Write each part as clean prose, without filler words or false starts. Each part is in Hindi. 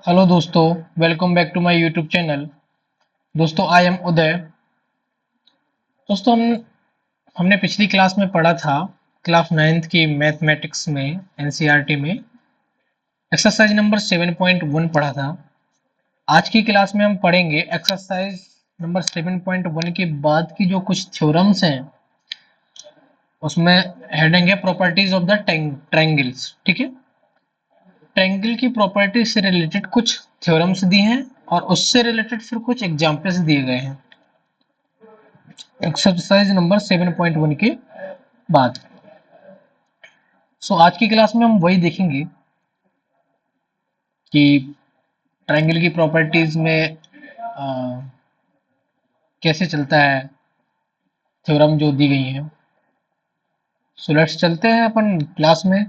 हेलो दोस्तों, welcome back to my YouTube channel. दोस्तों, आई एम उदय। दोस्तों, हमने पिछली क्लास में पढ़ा था, क्लास 9th की मैथमेटिक्स में एनसीईआरटी में एक्सरसाइज नंबर 7.1 पढ़ा था। आज की क्लास में हम पढ़ेंगे एक्सरसाइज नंबर 7.1 के बाद की जो कुछ थ्योरम्स हैं, उसमें हेडिंग है प्रॉपर्टीज ऑफ द ट्रायंगल्स। ठीक है, ट्रायंगल की प्रॉपर्टीज से रिलेटेड कुछ थ्योरम्स दिए हैं और उससे रिलेटेड फिर कुछ एग्जांपल्स दिए गए हैं एक्सरसाइज नंबर 7.1 के बाद। आज की क्लास में हम वही देखेंगे कि ट्रायंगल की प्रॉपर्टीज में कैसे चलता है थ्योरम जो दी गई हैं। लेट्स चलते हैं अपन क्लास में।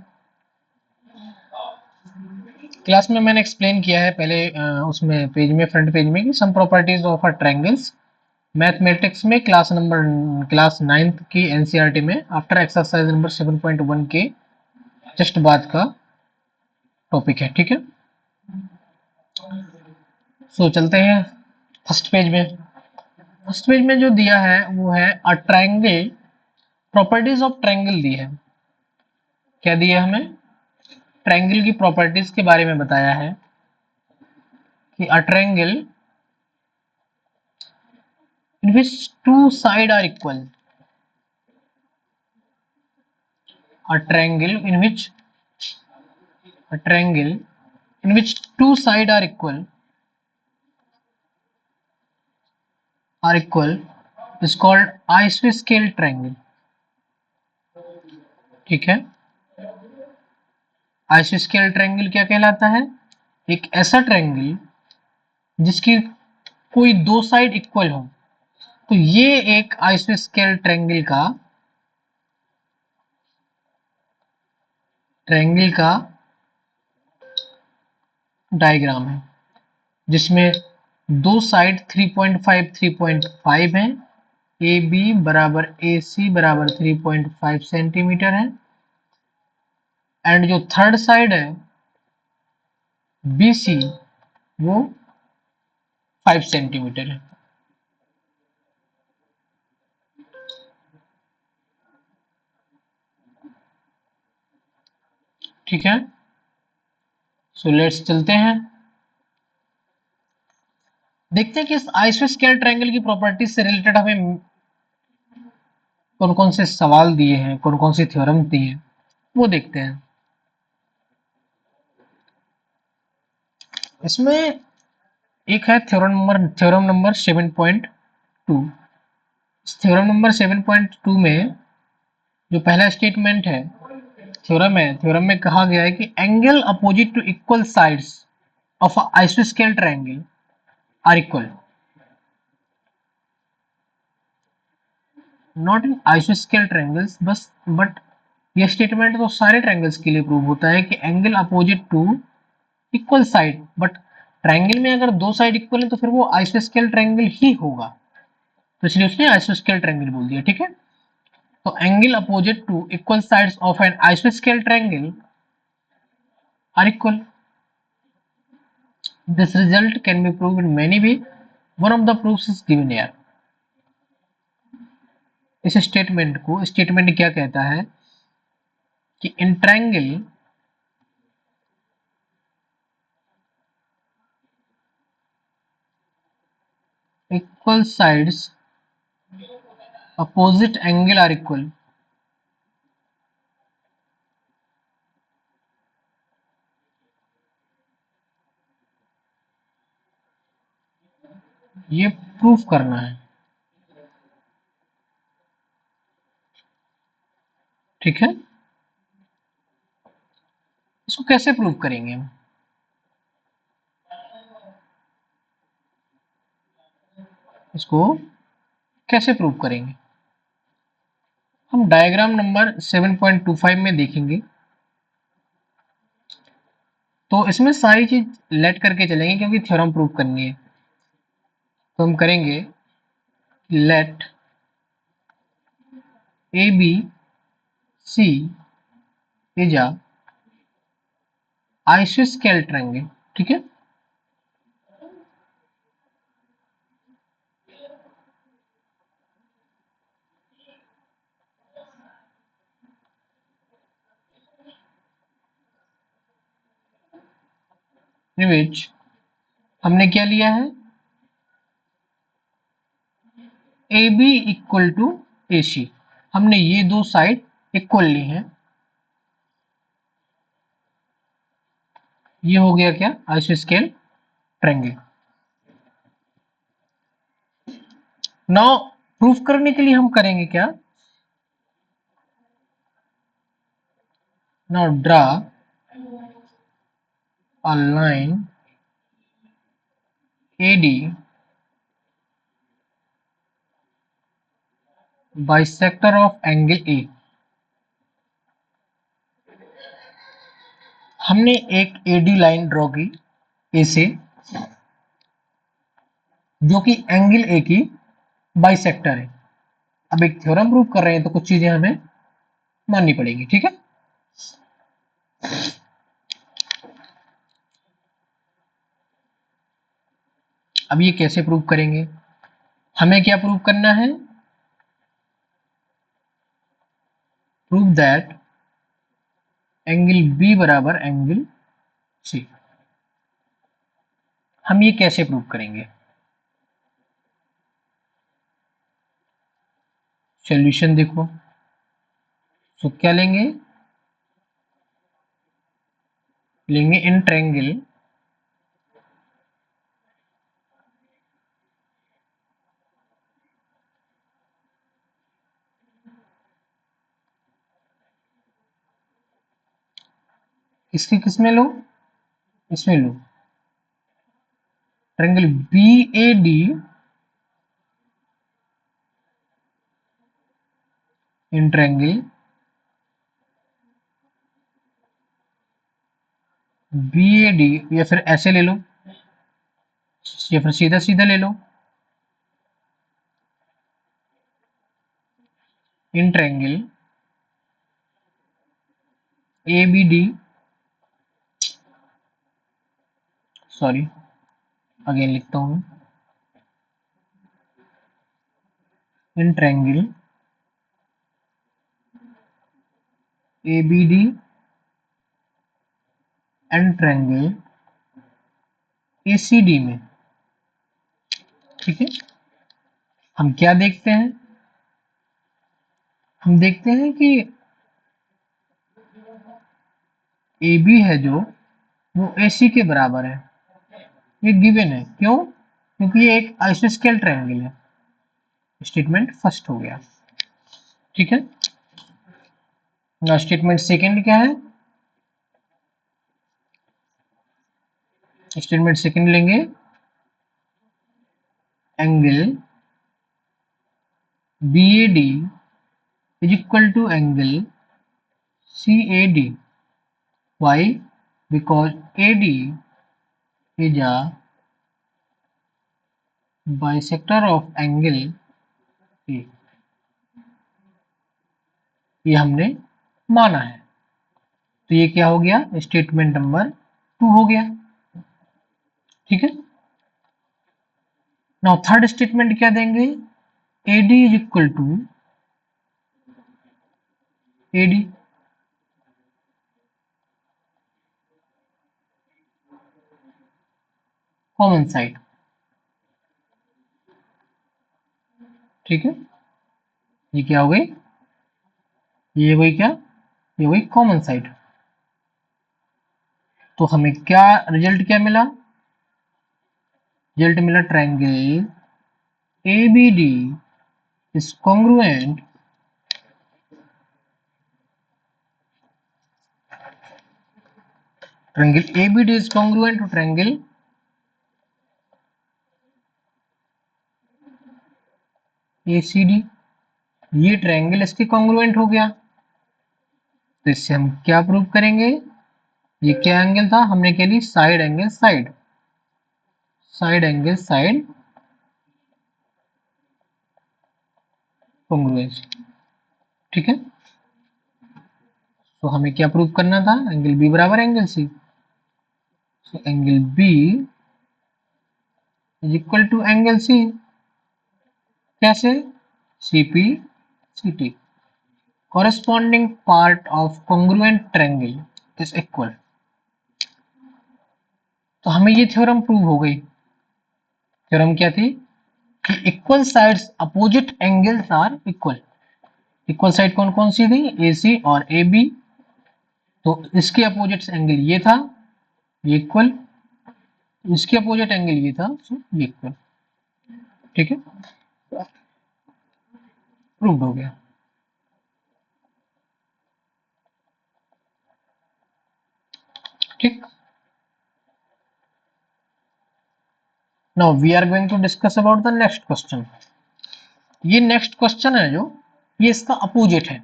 क्लास में मैंने एक्सप्लेन किया है पहले, उसमें पेज में, फ्रंट पेज में, कि some properties of a triangles mathematics में क्लास 9th की एनसीईआरटी में आफ्टर एक्सरसाइज नंबर 7.1 के जस्ट बाद का टॉपिक है। ठीक है, चलते हैं फर्स्ट पेज में। फर्स्ट पेज में जो दिया है वो है a triangle, properties of triangle दी है। क्या दिया हमें? ट्रायंगल की प्रॉपर्टीज के बारे में बताया है कि a triangle in which two side are equal, a triangle in which a triangle in which two sides are equal is called isosceles triangle। ठीक है, आइसोस्केल ट्रायंगल क्या कहलाता है? एक ऐसा ट्रायंगल जिसकी कोई दो साइड इक्वल हो, तो ये एक आइसोस्केल ट्रायंगल का डायग्राम है, जिसमें दो साइड 3.5 3.5 है, ए बी बराबर ए सी बराबर 3.5 सेंटीमीटर है, एंड जो थर्ड साइड है बी सी, वो 5 सेंटीमीटर है। ठीक है, लेट्स चलते हैं, देखते हैं कि इस आइसोस्केल ट्रायंगल की प्रॉपर्टीज से रिलेटेड हमें कौन कौन से सवाल दिए हैं, कौन कौन से थ्योरम दिए हैं, वो देखते हैं। इसमें एक है थ्योरम नंबर 7.2। थ्योरम नंबर 7.2 में जो पहला स्टेटमेंट है, थ्योरम में कहा गया है कि angle opposite to equal sides of a आइसोस्केल triangle are equal. Not in आइसोस्केल ट्रायंगल्स बस, बट ये स्टेटमेंट तो सारे ट्रायंगल्स के लिए प्रूव होता है कि angle opposite to equal side, but triangle में अगर दो साइड इक्वल है तो फिर वो आइसोस्केल ट्रायंगल ही होगा, तो इसलिए उसने आइसोस्केल ट्रायंगल बोल दिया। ठीक है, तो angle opposite to equal sides of an आइसोस्केल triangle are equal. This result can be proved in many way, one of the proofs is given here. इस स्टेटमेंट क्या कहता है कि in triangle equal sides opposite angle are equal. ये प्रूफ करना है। ठीक है, इसको कैसे प्रूव करेंगे हम? इसको कैसे प्रूव करेंगे? हम डायग्राम नंबर 7.25 में देखेंगे, तो इसमें सारी चीज लेट करके चलेंगे क्योंकि थ्योरम प्रूव करनी है। तो हम करेंगे let A B C is a आइसोस्केल ट्रायंगल। ठीक है, इन विच हमने क्या लिया है, A B equal to A C. हमने ये दो साइड इक्वल ली हैं। ये हो गया क्या, आइसोस्केल ट्रायंगल। नाउ प्रूफ करने के लिए हम करेंगे क्या, now draw a line AD bisector of angle A। हमने एक AD लाइन ड्रॉ की A से, जो कि एंगल A की बाइसेक्टर है। अब एक थ्योरम प्रूव कर रहे हैं तो कुछ चीजें हमें माननी पड़ेगी, ठीक है। अब ये कैसे प्रूव करेंगे, हमें क्या प्रूव करना है, प्रूव दैट एंगल B बराबर एंगल C। हम ये कैसे प्रूव करेंगे, सॉल्यूशन देखो। तो क्या लेंगे, लेंगे इन ट्रायंगल इसकी किसमें लो, इसमें लो, triangle BAD in triangle BAD, या फिर ऐसे ले लो, या फिर सीधा सीधा ले लो, in triangle ABD, sorry again लिखता हूं, in triangle ABD and triangle ACD में, ठीक है। हम क्या देखते हैं, हम देखते हैं कि AB है जो, वो AC के बराबर है, ये गिवन है। क्यों, क्योंकि ये एक आइसोस्केल ट्रायंगल है। स्टेटमेंट फर्स्ट हो गया, ठीक है। नाउ स्टेटमेंट सेकंड क्या है, स्टेटमेंट सेकंड लेंगे, angle BAD is equal to angle CAD। Why? Because AD is a bisector of angle A। ये हमने माना है, तो ये क्या हो गया, स्टेटमेंट नंबर 2 हो गया, ठीक है। नाउ थर्ड स्टेटमेंट क्या देंगे, AD is equal to AD, common side, ठीक है। ये क्या हो गई, ये वही क्या, ये वही कॉमन साइड। तो हमें क्या रिजल्ट क्या मिला, रिजल्ट मिला triangle ABD is congruent triangle ABD is congruent to triangle ACD। ये ट्रायंगल इसके कॉन्ग्रुएंट हो गया, तो इससे हम क्या प्रूव करेंगे, ये क्या एंगल था, हमने क्या ली, side angle side, side angle side congruence, ठीक है। तो हमें क्या प्रूव करना था, एंगल बी बराबर angle C. So angle B is equal to angle C, कैसे, CP CT, corresponding part of congruent triangle is equal। तो हमें ये थ्योरम प्रूव हो गई। थ्योरम क्या थी कि equal sides opposite angles are equal. Equal side कौन कौन सी थी, ए सी और ए बी। तो इसके अपोजिट एंगल ये था, ये इक्वल। इसके अपोजिट एंगल ये था, सो ये इक्वल। ठीक है, प्रूव्ड हो गया। ठीक, now we are going to discuss about the next question. ये नेक्स्ट क्वेश्चन है जो, ये इसका अपोजिट है।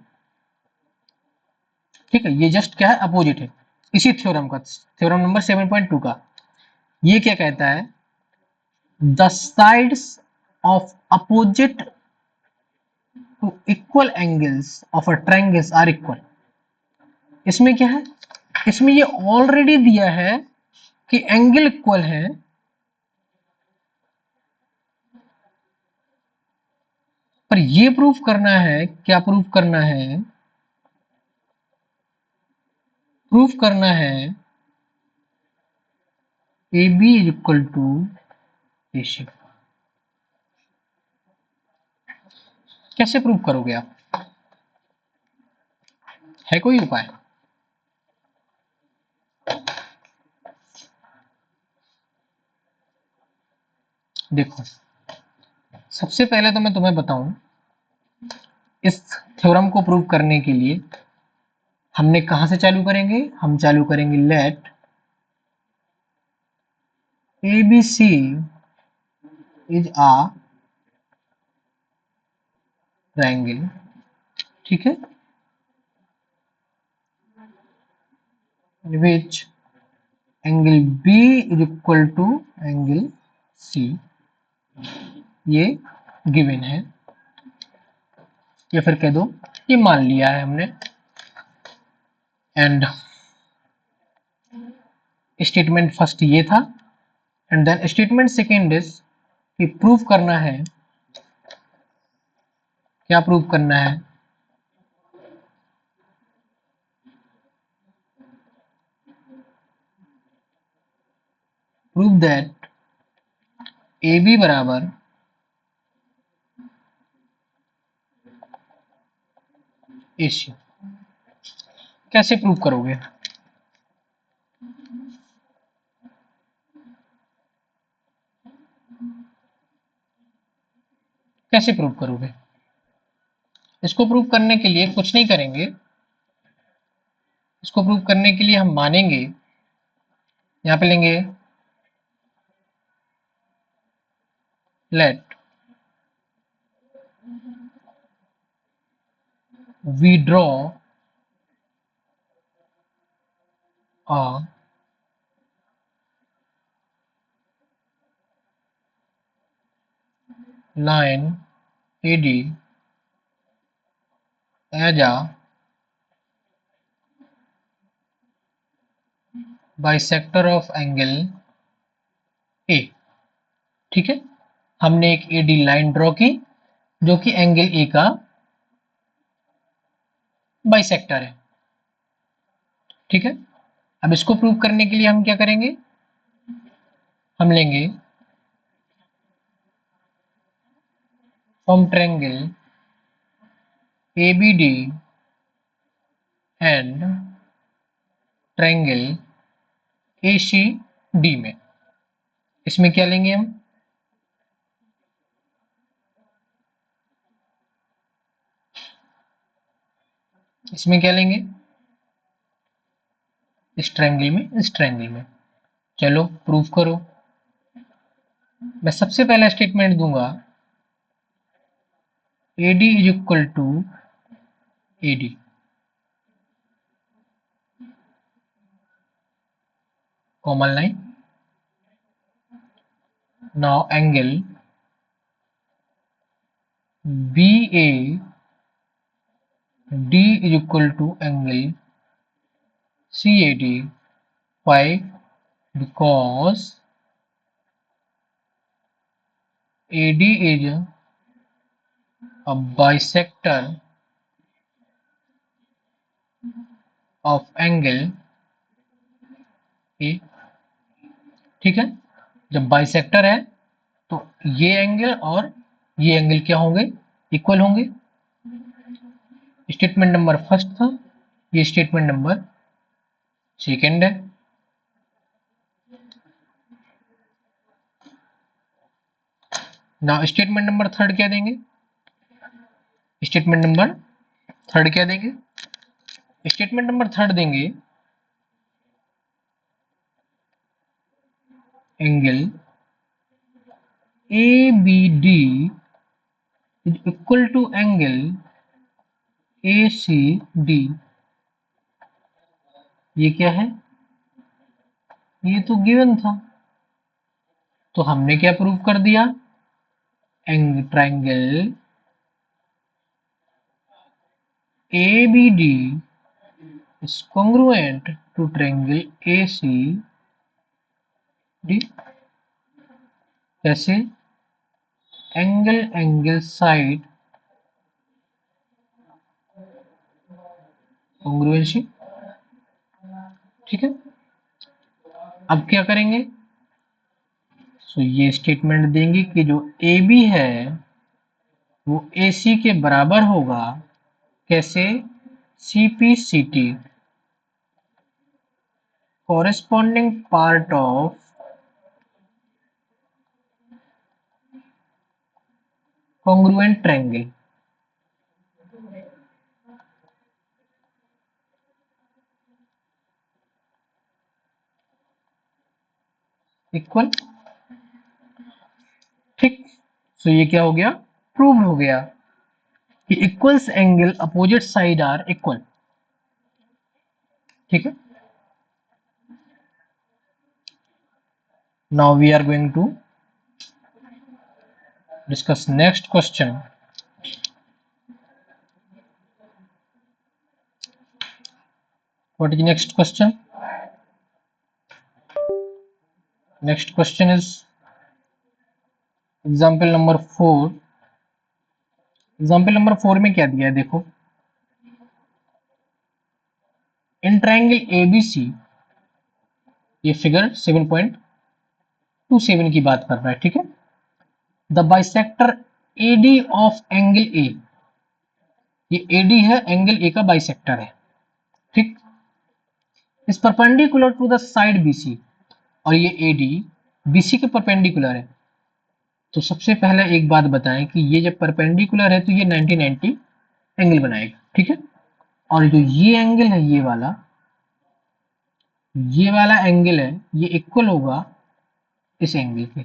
ठीक है, ये जस्ट क्या है, अपोजिट है इसी थ्योरम का, थ्योरम नंबर 7.2 का। ये क्या कहता है, the sides of opposite to equal angles of a triangles are equal. इसमें क्या है, इसमें ये ऑलरेडी दिया है कि एंगल इक्वल है, पर ये प्रूफ करना है, क्या प्रूफ करना है, प्रूफ करना है A B is equal to A C. कैसे प्रूफ करोगे आप, है कोई उपाय? देखो, सबसे पहले तो मैं तुम्हें बताऊं, इस थ्योरम को प्रूव करने के लिए हमने कहां से चालू करेंगे, हम चालू करेंगे let A B C is a triangle. ठीक है, which angle B is equal to angle C, ये गिवन है, या फिर कह दो ये मान लिया है हमने। एंड स्टेटमेंट फर्स्ट ये था, and then statement second is कि प्रूव करना है, क्या प्रूव करना है, प्रूव दैट ए बी बराबर ए सी। कैसे प्रूव करोगे, कैसे प्रूव करोगे? इसको प्रूव करने के लिए कुछ नहीं करेंगे, इसको प्रूव करने के लिए हम मानेंगे, यहां पे लेंगे let we draw a line AD as a bisector of angle A। ठीक है, हमने एक AD लाइन ड्रॉ की जो कि एंगल A का बाइसेक्टर है। ठीक है, अब इसको प्रूव करने के लिए हम क्या करेंगे, हम लेंगे from triangle ABD and triangle ACD में, इसमें क्या लेंगे हम, इसमें क्या लेंगे, इस ट्रायंगल में, इस ट्रायंगल में। चलो प्रूफ करो। मैं सबसे पहला स्टेटमेंट दूंगा AD is equal to AD, common line. Now angle BAD is equal to angle CAD. Why? Because AD is a bisector of angle A। ठीक है, जब बाइसेक्टर है तो ये एंगल और ये एंगल क्या होंगे, इक्वल होंगे। स्टेटमेंट नंबर फर्स्ट था, ये स्टेटमेंट नंबर सेकेंड है। ना स्टेटमेंट नंबर थर्ड क्या देंगे, स्टेटमेंट नंबर थर्ड क्या देंगे, स्टेटमेंट नंबर थर्ड देंगे angle A B D is equal to angle A C D. ये क्या है, ये तो गिवन था, तो हमने क्या प्रूव कर दिया, triangle A B D is congruent to triangle ACD। कैसे, एंगल साइड कॉन्ग्रुएंसी। ठीक है, अब क्या करेंगे, सो ये स्टेटमेंट देंगे कि जो AB है वो AC के बराबर होगा, कैसे, CPCT corresponding part of congruent triangle। Equal, ठीक, सो ये क्या हो गया, प्रूव हो गया कि equals angle opposite side are equal. ठीक है, now we are going to discuss next question। What is the next question? Next question is example number 4। Example number 4 में क्या दिया है देखो, इन ट्रायंगल एबीसी, ये फिगर 7.27 की बात कर रहा है। ठीक है, the bisector AD of angle A, ये एडी है, एंगल ए का बाइसेक्टर है। ठीक, is perpendicular to the side BC, और ये एडी बीसी के परपेंडिकुलर है। तो सबसे पहले एक बात बताएं कि ये जब परपेंडिकुलर है तो ये 90-90 एंगल बनाएगा। ठीक है, और जो ये एंगल है, ये वाला एंगल है, ये इक्वल होगा इस एंगल के।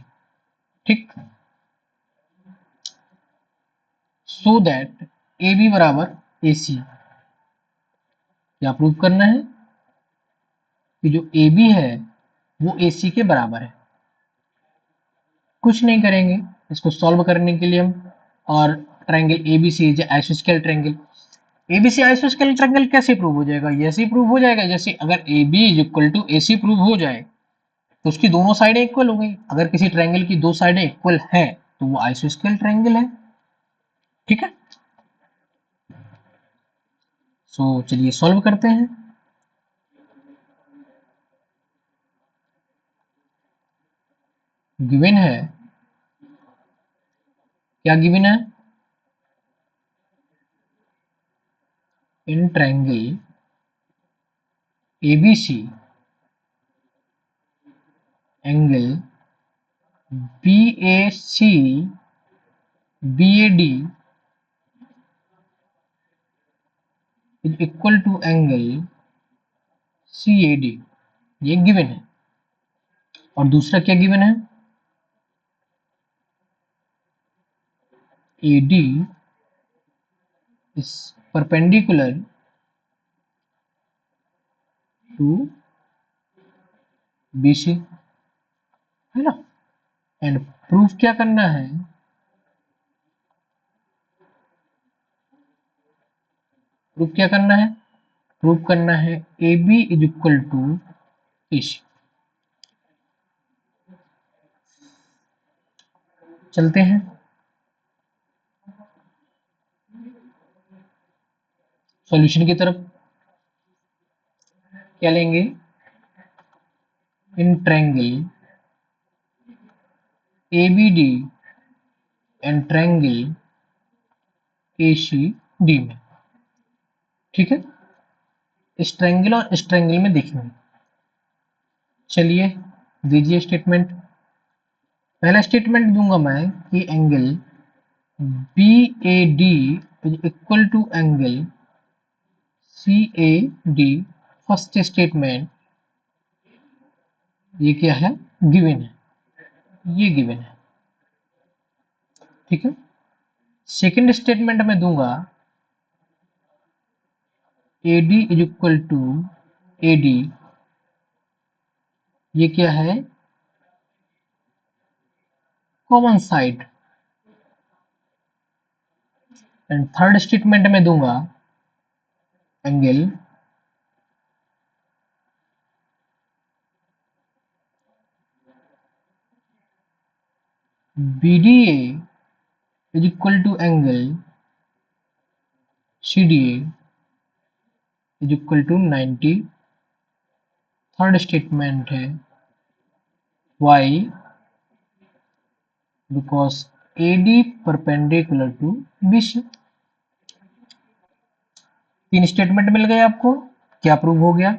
ठीक, सो दैट ए बी बराबर ए सी, क्या प्रूव करना है कि जो ए बी है वो ए सी के बराबर है। कुछ नहीं करेंगे इसको सॉल्व करने के लिए हम, और ट्रायंगल एबीसी इज आइसोस्केल ट्रायंगल। एबीसी आइसोस्केल ट्रायंगल कैसे प्रूव हो जाएगा, ऐसे ही प्रूव हो जाएगा जैसे अगर A B is equal to A C prove हो जाए तो उसकी दोनों साइडें इक्वल हो गई। अगर किसी ट्रायंगल की दो साइडें इक्वल है तो वो आइसोस्केल ट्रायंगल है। ठीक है, सो चलिए सॉल्व करते हैं। गिवन है, क्या गिवन है, in triangle ABC angle B A C B A D is equal to angle C A D, ये गिवन है। और दूसरा क्या गिवन है, A D is perpendicular to B C, है ना। एंड प्रूफ क्या करना है, प्रूफ क्या करना है, प्रूफ करना है A B is equal to A C. चलते हैं सॉल्यूशन की तरफ। क्या लेंगे, in triangle ABD and triangle ACD में। ठीक है, इस ट्रायंगल और इस ट्रायंगल में देखेंगे। चलिए दीजिए स्टेटमेंट। पहला स्टेटमेंट दूंगा मैं कि angle BAD is equal to angle CAD। First statement ये क्या है, गिवन है, ये गिवन है। ठीक है, सेकंड स्टेटमेंट में दूंगा AD is equal to AD, ये क्या है, common side. And third statement में दूंगा angle BDA is equal to angle CDA is equal to 90। Third statement है why because AD perpendicular to BC। तीन स्टेटमेंट मिल गए आपको। क्या प्रूव हो गया,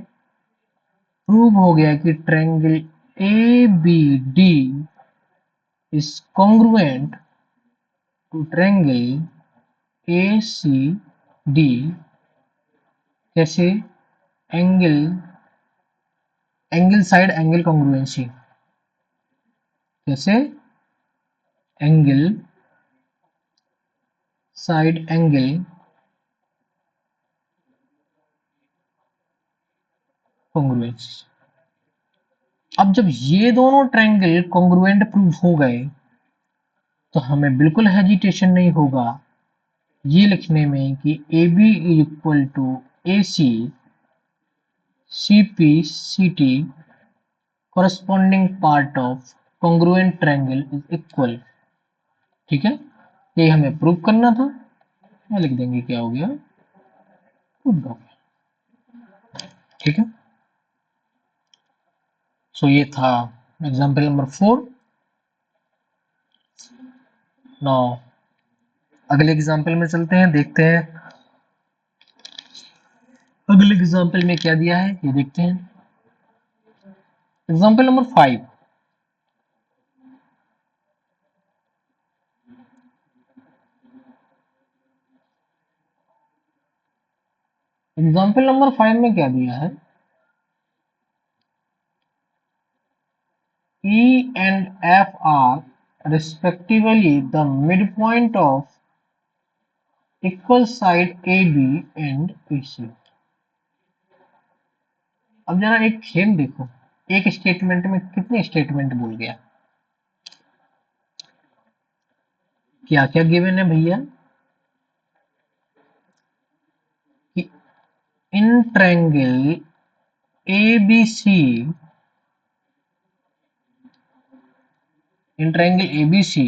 प्रूव हो गया कि triangle ABD is congruent to triangle ACD। कैसे, angle angle side angle congruency. कैसे, एंगल साइड एंगल कॉन्ग्रुएंसी। अब जब ये दोनों ट्रायंगल कॉन्ग्रुएंट प्रूव हो गए तो हमें बिल्कुल हेजिटेशन नहीं होगा ये लिखने में कि AB is equal to AC, CP CT corresponding part of congruent triangle is equal। ठीक है, ये हमें प्रूव करना था। मैं लिख देंगे क्या हो गया, प्रूव हो गया। ठीक है, सो ये था एग्जाम्पल नंबर 4। नाउ अगले एग्जाम्पल में चलते हैं, देखते हैं अगले एग्जाम्पल में क्या दिया है, ये देखते हैं। Example number 5। एग्जाम्पल नंबर 5 में क्या दिया है, E and F are respectively the midpoint of equal side AB and AC। अब जरा एक खेल देखो, एक स्टेटमेंट में कितने स्टेटमेंट बोल गया। क्या क्या गिवन है भैया, कि in triangle ABC, in triangle ABC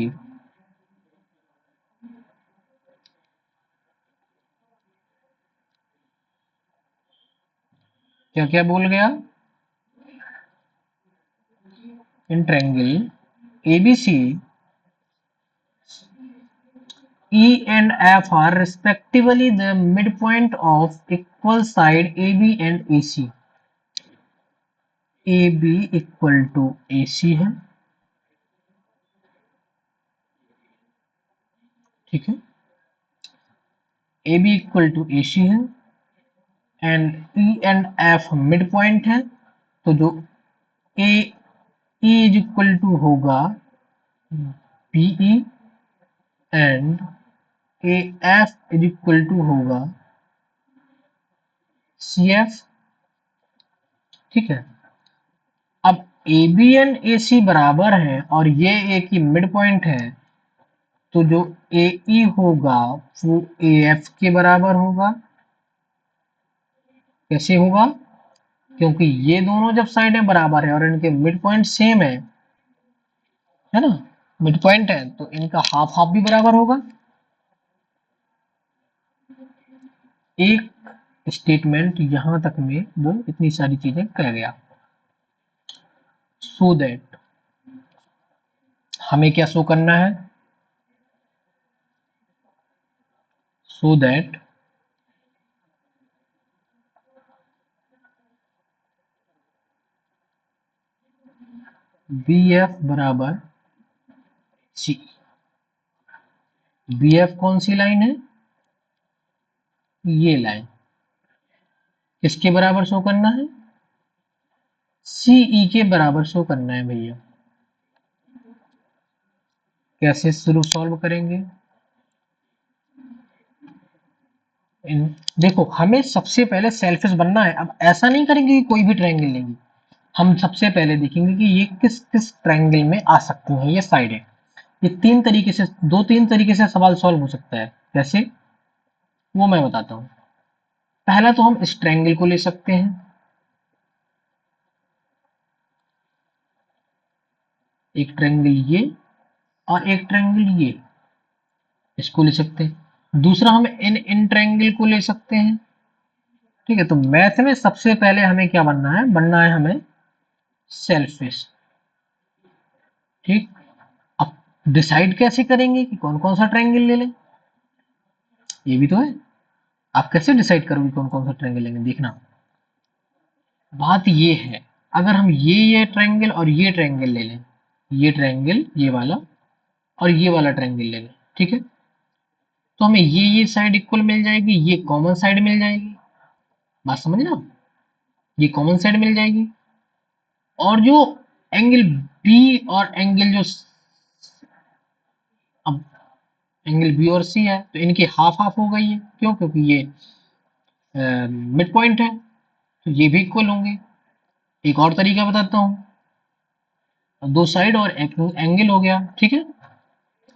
क्या क्या बोल गया, in triangle ABC E and F are respectively the midpoint of equal side AB and AC। AB equal to AC है, ठीक है, AB इक्वल टू AC है and E and F point पॉइंट है। तो जो A E is equal to होगा BE and AF is equal to होगा CF। ठीक है, अब AB एंड AC बराबर है और ये एक ही मिड पॉइंट है, तो जो AE होगा वो AF के बराबर होगा। कैसे होगा, क्योंकि ये दोनों जब साइडें बराबर है और इनके मिड पॉइंट सेम है ना, मिड पॉइंट है, तो इनका हाफ हाफ भी बराबर होगा। एक स्टेटमेंट यहां तक में वो इतनी सारी चीजें कह गया, सो दैट हमें क्या शो करना है, सो दैट बी एफ बराबर सी। बी एफ कौन सी लाइन है, ये लाइन किसके बराबर शो करना है, सीई के बराबर शो करना है भैया। कैसे शुरू सॉल्व करेंगे, देखो हमें सबसे पहले सेल्फिश बनना है। अब ऐसा नहीं करेंगे कि कोई भी ट्रायंगल लेंगे, हम सबसे पहले देखेंगे कि ये किस किस ट्रायंगल में आ सकती हैं ये साइडें। ये तीन तरीके से, दो तीन तरीके से सवाल सॉल्व हो सकता है। कैसे, वो मैं बताता हूँ। पहला तो हम इस ट्रायंगल को ले सकते हैं, एक ट्रायंगल ये और एक ट्रायंगल ये, इसको ले सकते हैं। दूसरा हम इन इन ट्रायंगल को ले सकते हैं। ठीक है, तो मैथ में सबसे पहले हमें क्या बनना है, बनना है हमें सेल्फिश। ठीक, अब डिसाइड कैसे करेंगे कि कौन कौन सा ट्रायंगल ले लें, ये भी तो है। आप कैसे डिसाइड करोगे कौन कौन सा ट्रायंगल लेंगे, देखना। बात ये है, अगर हम ये ट्रायंगल और ये ट्रायंगल ले लें, ये ट्रायंगल ये वाला और ये वाला ट्रायंगल ले लें, ठीक है, तो हमें ये साइड इक्वल मिल जाएगी, ये कॉमन साइड मिल जाएगी। बात समझ ना, ये कॉमन साइड मिल जाएगी। और जो एंगल बी और एंगल जो, अब एंगल बी और सी है तो इनकी हाफ हाफ हो गई है, क्यों, क्योंकि ये मिड पॉइंट है, तो ये भी इक्वल होंगे। एक और तरीका बताता हूँ, दो साइड और एंगल हो गया, ठीक है।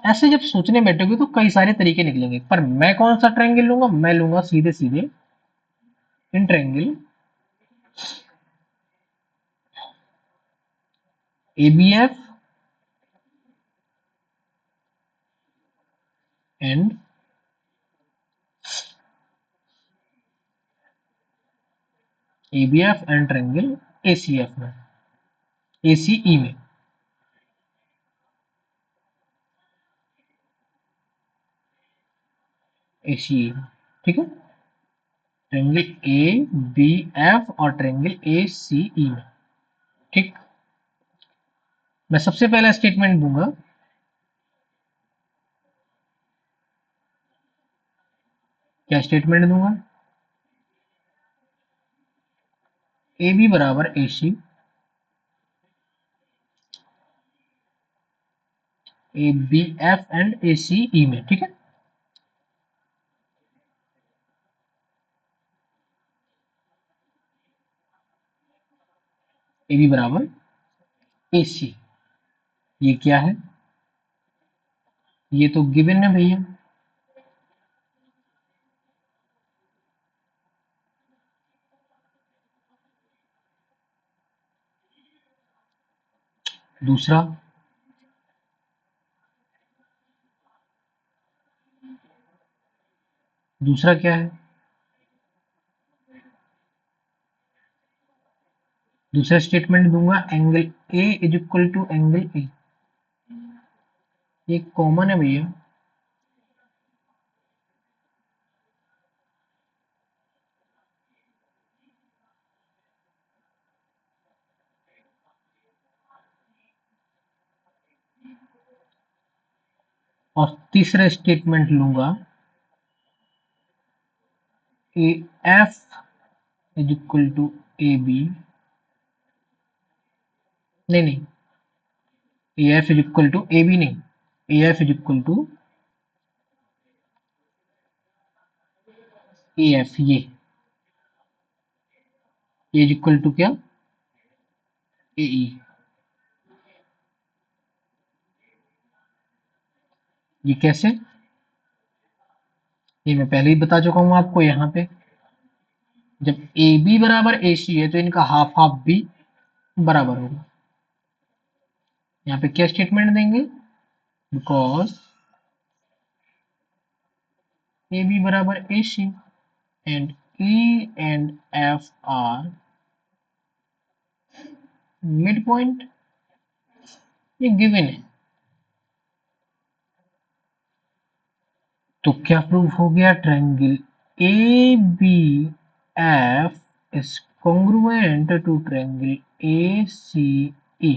ऐसे जब सोचने बैठोगे तो कई सारे तरीके निकलेंगे, पर मैं कौन सा ट्रायंगल लूंगा, मैं लूंगा सीधे सीधे in triangle A B F and A B F and triangle A C F में, ए सी ई में। ए सी ई, ठीक है, ट्रायंगल ए बी एफ और ट्रायंगल ए सी ई में। ठीक, मैं सबसे पहला स्टेटमेंट दूंगा, क्या स्टेटमेंट दूंगा, ए बी बराबर A C, A B F and A C ई में, ठीक है। ए बी बराबर ए सी, ये क्या है, ये तो गिवन है भैया। दूसरा, दूसरा क्या है, दूसरा स्टेटमेंट दूंगा angle A is equal to angle A, ये कॉमन है भैया। और तीसरा स्टेटमेंट लूंगा A F is equal to A B, नहीं नहीं, A F is equal to A B नहीं, A F is equal to A F, ये इज इक्वल टू क्या, ए ई। ये कैसे, ये मैं पहले ही बता चुका हूं आपको यहाँ पे। जब ए बी बराबर ए सी है तो इनका हाफ हाफ भी बराबर होगा। यहाँ पे क्या स्टेटमेंट देंगे, बिकॉज ए बी बराबर A C and E and F are mid point, ये गिवन है। तो क्या प्रूव हो गया? Triangle A B F is congruent to triangle A C E.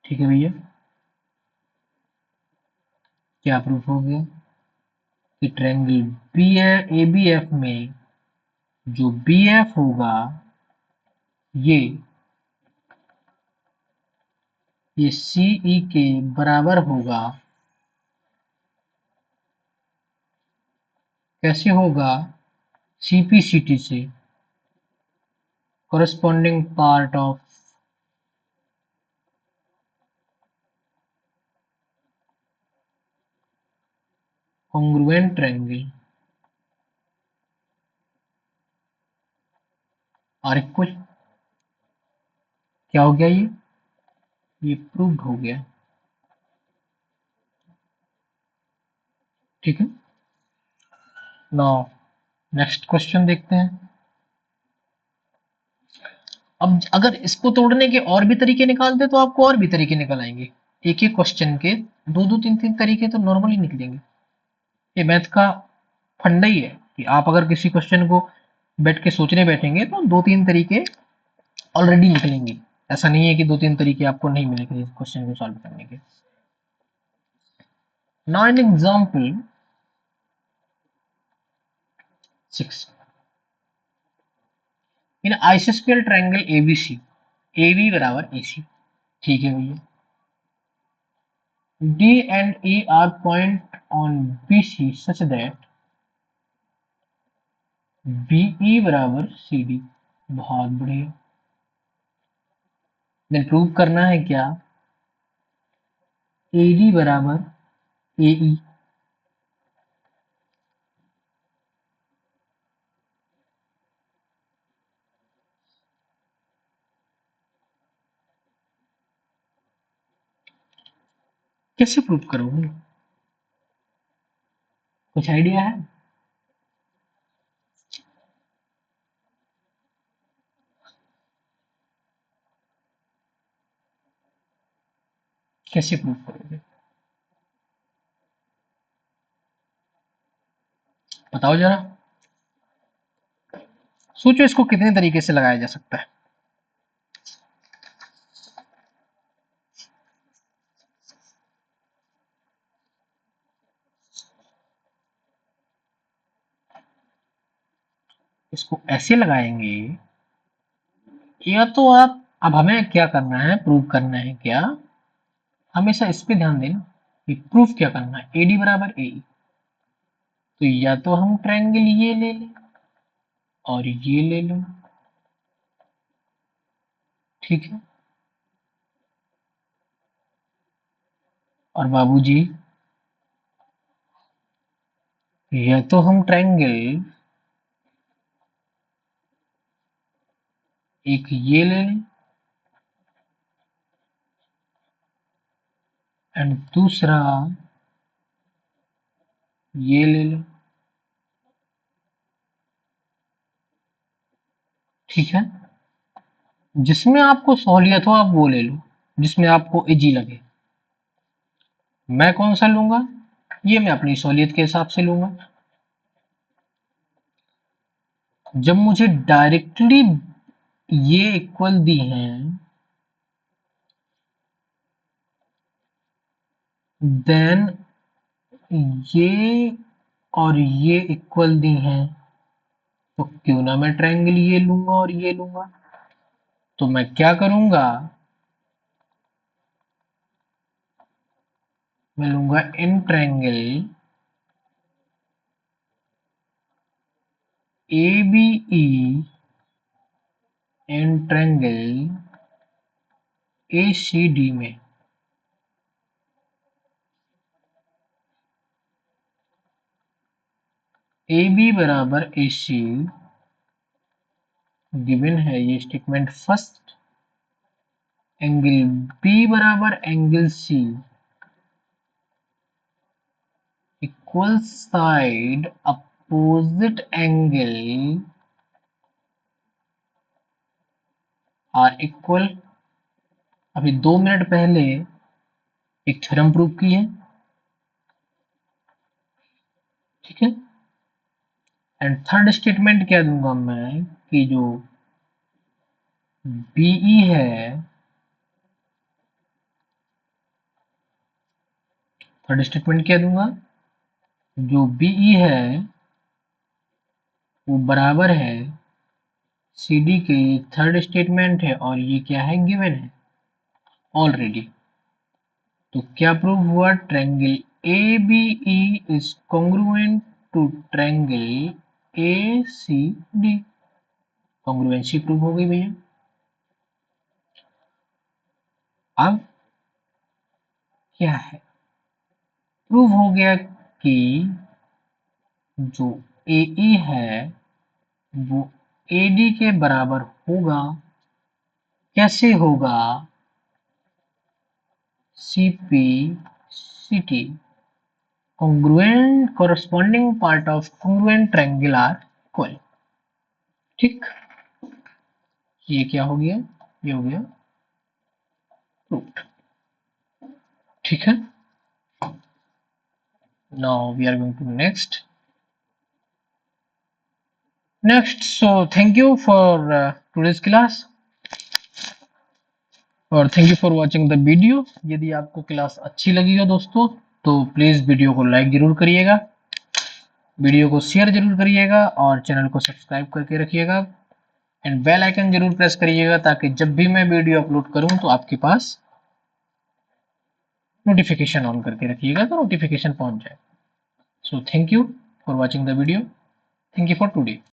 ठीक है भैया, क्या प्रूफ हो गया कि triangle B A B F में जो बी एफ होगा ये सी ई के बराबर होगा। कैसे होगा? सीपीसीटी से, corresponding part of congruent triangle are equal। क्या हो गया? ये प्रूव्ड हो गया। ठीक है, नाउ नेक्स्ट क्वेश्चन देखते हैं। अब अगर इसको तोड़ने के और भी तरीके निकालते तो आपको और भी तरीके निकल आएंगे। एक एक क्वेश्चन के दो दो तीन तीन तरीके तो नॉर्मली निकलेंगे। ये मैथ का फंडा ही है कि आप अगर किसी क्वेश्चन को बैठ के सोचने बैठेंगे तो दो तीन तरीके ऑलरेडी निकलेंगे। ऐसा नहीं है कि दो तीन तरीके आपको नहीं मिलेंगे इस क्वेश्चन को सॉल्व करने के। Now an example 6 in isosphere triangle ABC, AB बराबर AC। ठीक है भैया, D and E are point on BC such that BE बराबर CD। बहुत बढ़िया। देन प्रूव करना है क्या? AD बराबर AE। कैसे प्रूव करोगे? कुछ आइडिया है? कैसे प्रूव करोगे? बताओ जरा, सोचो इसको कितने तरीके से लगाया जा सकता है। इसको ऐसे लगाएंगे, या तो आप, अब हमें क्या करना है, प्रूव करना है क्या? हमेशा इस पे ध्यान देना कि प्रूफ क्या करना है। एडी बराबर ए, तो या तो हम ट्रायंगल ये ले लें और ये ले लें। ठीक है, और बाबूजी या तो हम ट्रायंगल एक ये ले लें एंड दूसरा ये ले लें। ठीक है, जिसमें आपको सहूलियत हो आप वो ले लो, जिसमें आपको इजी लगे। मैं कौन सा लूंगा? ये मैं अपनी सहूलियत के हिसाब से लूंगा। जब मुझे डायरेक्टली ये इक्वल दी हैं, देन ये और ये इक्वल दी हैं, तो क्यों ना मैं ट्रायंगल ये लूंगा और ये लूंगा। तो मैं क्या करूंगा? मैं लूंगा in triangle A B E and triangle A C D में। ए बी बराबर ए सी गिवन है, ये स्टेटमेंट फर्स्ट। एंगल बी बराबर angle C, equal side opposite angle are equal. अभी 2 मिनट पहले एक थ्योरम प्रूव की है, ठीक है। एंड थर्ड स्टेटमेंट क्या दूंगा मैं कि जो बीई है, थर्ड स्टेटमेंट क्या दूंगा, जो बीई है वो बराबर है सीडी के, ये थर्ड स्टेटमेंट है और ये क्या है, गिवन है ऑलरेडी। तो क्या प्रूव हुआ, triangle A B E is congruent to triangle A C D. Congruency prove हो गई भैया। अब क्या है, प्रूव हो गया कि जो ए ई है वो ए डी के बराबर होगा। कैसे होगा, C P C T, congruent corresponding part of congruent triangle are equal। ठीक, ये क्या हो गया, ये हो गया प्रूव्ड। ठीक है, now we are going to next। So thank you for today's class और thank you for watching the video. यदि आपको क्लास अच्छी लगी हो दोस्तों तो प्लीज वीडियो को लाइक जरूर करिएगा, वीडियो को शेयर जरूर करिएगा और चैनल को सब्सक्राइब करके रखिएगा एंड बेल आइकन जरूर प्रेस करिएगा ताकि जब भी मैं वीडियो अपलोड करूं तो आपके पास नोटिफिकेशन ऑन करके रखिएगा तो नोटिफिकेशन पहुंच जाए। So thank you for watching the video, thank you for today.